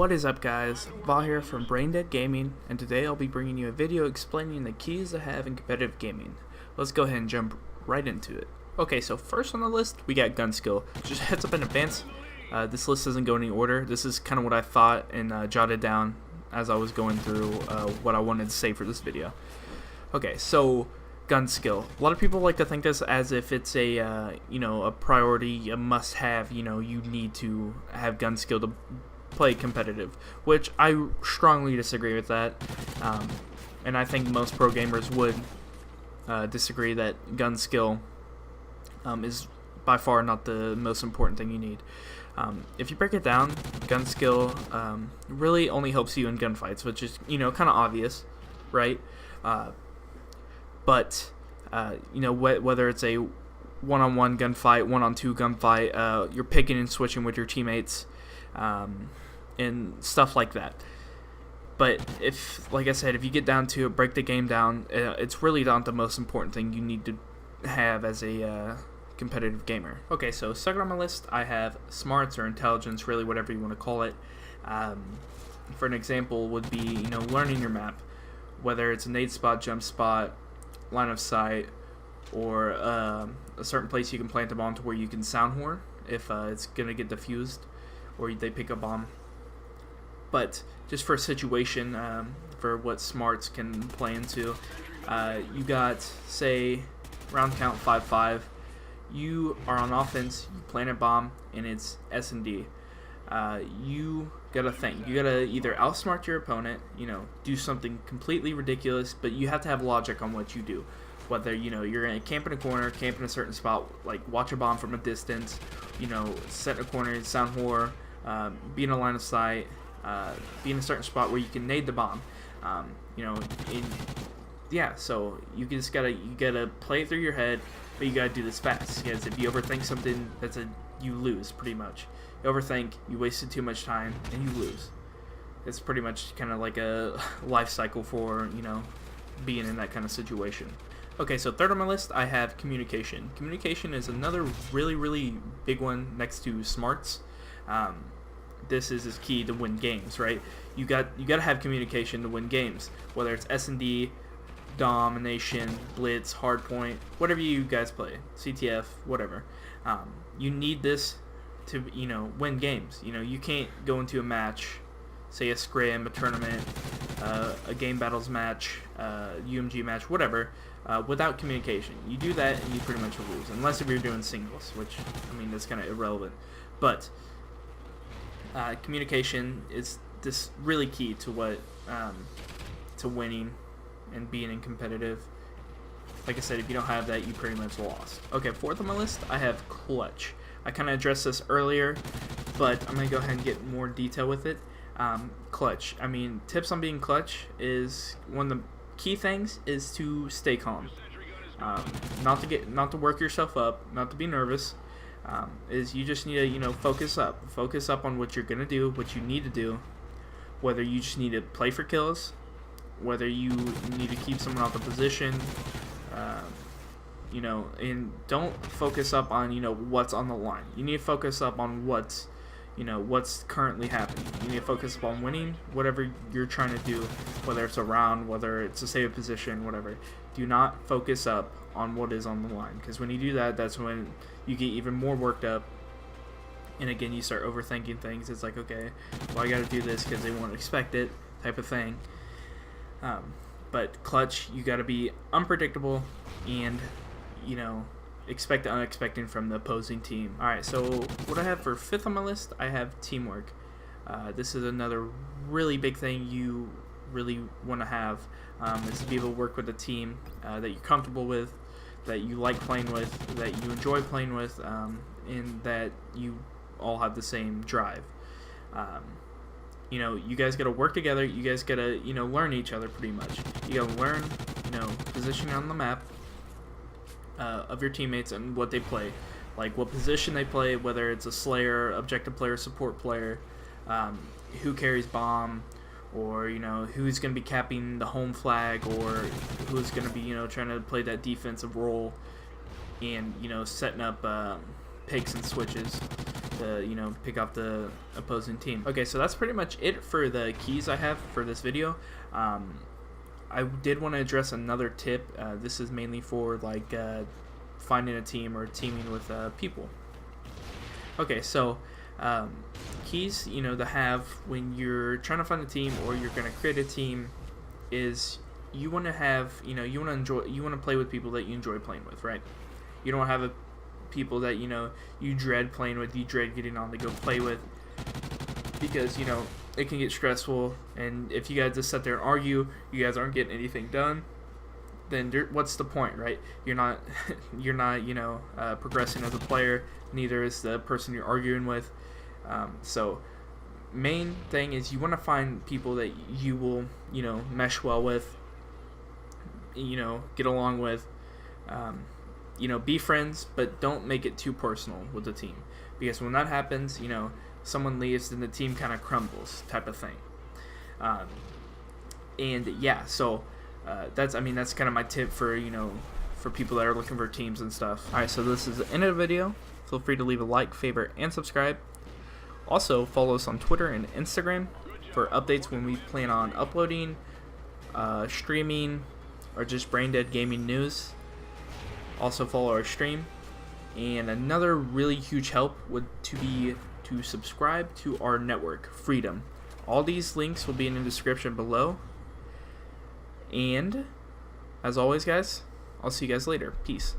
What is up, guys? Val here from BrainDeadGaming, and today I'll be bringing you a video explaining the keys to have in competitive gaming. Let's go ahead and jump right into it. Okay, so first on the list, we got gun skill. Just heads up in advance, this list doesn't go in any order. This is kind of what I thought and jotted down as I was going through what I wanted to say for this video. Okay, so gun skill. A lot of people like to think this as if it's a a priority, a must-have. You need to have gun skill to play competitive, which I strongly disagree with that, and I think most pro gamers would disagree that gun skill is by far not the most important thing you need. If you break it down, gun skill really only helps you in gunfights, which is kind of obvious, right? But whether it's a one-on-one gunfight, one-on-two gunfight, you're picking and switching with your teammates, and stuff like that. But like I said, if you get down to it, break the game down, it's really not the most important thing you need to have as a competitive gamer. Okay, so second on my list, I have smarts or intelligence, really whatever you want to call it. For an example, would be learning your map, whether it's a nade spot, jump spot, line of sight, or a certain place you can plant a bomb to where you can sound horn if it's gonna get defused or they pick a bomb. But just for a situation, for what smarts can play into, you got, say, round count 5-5. You are on offense, you plant a bomb, and it's S&D. You gotta think. You gotta either outsmart your opponent, do something completely ridiculous, but you have to have logic on what you do. Whether you're gonna camp in a corner, camp in a certain spot, like watch a bomb from a distance, set in a corner, sound horror, be in a line of sight, be in a certain spot where you can nade the bomb. So you gotta play it through your head, but you gotta do this fast, because if you overthink something, you lose pretty much. You overthink, you wasted too much time, and you lose. It's pretty much kind of like a life cycle for being in that kind of situation. Okay, so third on my list, I have communication. Communication is another really big one next to smarts. This is key to win games, right? You got to have communication to win games, whether it's S&D, domination, blitz, hardpoint, whatever you guys play, CTF, whatever. You need this to win games. You can't go into a match, say a scrim, a tournament, a game battles match, UMG match, whatever, without communication. You do that and you pretty much will lose, unless if you're doing singles, which that's kind of irrelevant. But communication is this really key to what to winning and being in competitive. Like I said, if you don't have that, you pretty much lost. Okay, fourth on my list, I have clutch. I kind of addressed this earlier, but I'm gonna go ahead and get more detail with it. Clutch. Tips on being clutch is one of the key things is to stay calm. Not to work yourself up, not to be nervous. Is you just need to focus up on what you're gonna do, what you need to do, whether you just need to play for kills, whether you need to keep someone off the position, and don't focus up on what's on the line. You need to focus up on what's currently happening. You need to focus up on winning whatever you're trying to do, whether it's a round, whether it's a save position, whatever. Do not focus up on what is on the line, because when you do that, that's when you get even more worked up, and again you start overthinking things. It's like, okay, well, I gotta do this because they won't expect it, type of thing. But clutch, you gotta be unpredictable and expect the unexpected from the opposing team. Alright, so what I have for fifth on my list, I have teamwork. This is another really big thing you really want to have, is to be able to work with a team that you're comfortable with, that you like playing with, that you enjoy playing with, and that you all have the same drive. You guys gotta work together. You guys gotta learn each other pretty much. You gotta learn positioning on the map of your teammates and what they play, like what position they play, whether it's a slayer, objective player, support player, who carries bomb, or who's going to be capping the home flag, or who's going to be trying to play that defensive role, and setting up picks and switches. to, you know, pick off the opposing team. Okay, so that's pretty much it for the keys I have for this video. I did want to address another tip. This is mainly for like finding a team or teaming with people. Okay, so keys, you know, to have when you're trying to find a team or you're going to create a team is you want to have, you know, you want to play with people that you enjoy playing with, right? You don't have people that, you know, you dread playing with, you dread getting on to go play with, because, you know, it can get stressful, and if you guys just sit there and argue, you guys aren't getting anything done, then what's the point, right? You're not you know, progressing as a player, neither is the person you're arguing with. So main thing is you want to find people that you will, you know, mesh well with, you know, get along with, you know, be friends, but don't make it too personal with the team, because when that happens, you know, someone leaves, then the team kind of crumbles, type of thing. And yeah, so that's kind of my tip for, you know, for people that are looking for teams and stuff. Alright, so this is the end of the video. Feel free to leave a like, favorite, and subscribe. Also, follow us on Twitter and Instagram for updates when we plan on uploading, streaming, or just BrainDeadGaming news. Also follow our stream. And another really huge help would be to subscribe to our network, Freedom. All these links will be in the description below. And as always, guys, I'll see you guys later. Peace.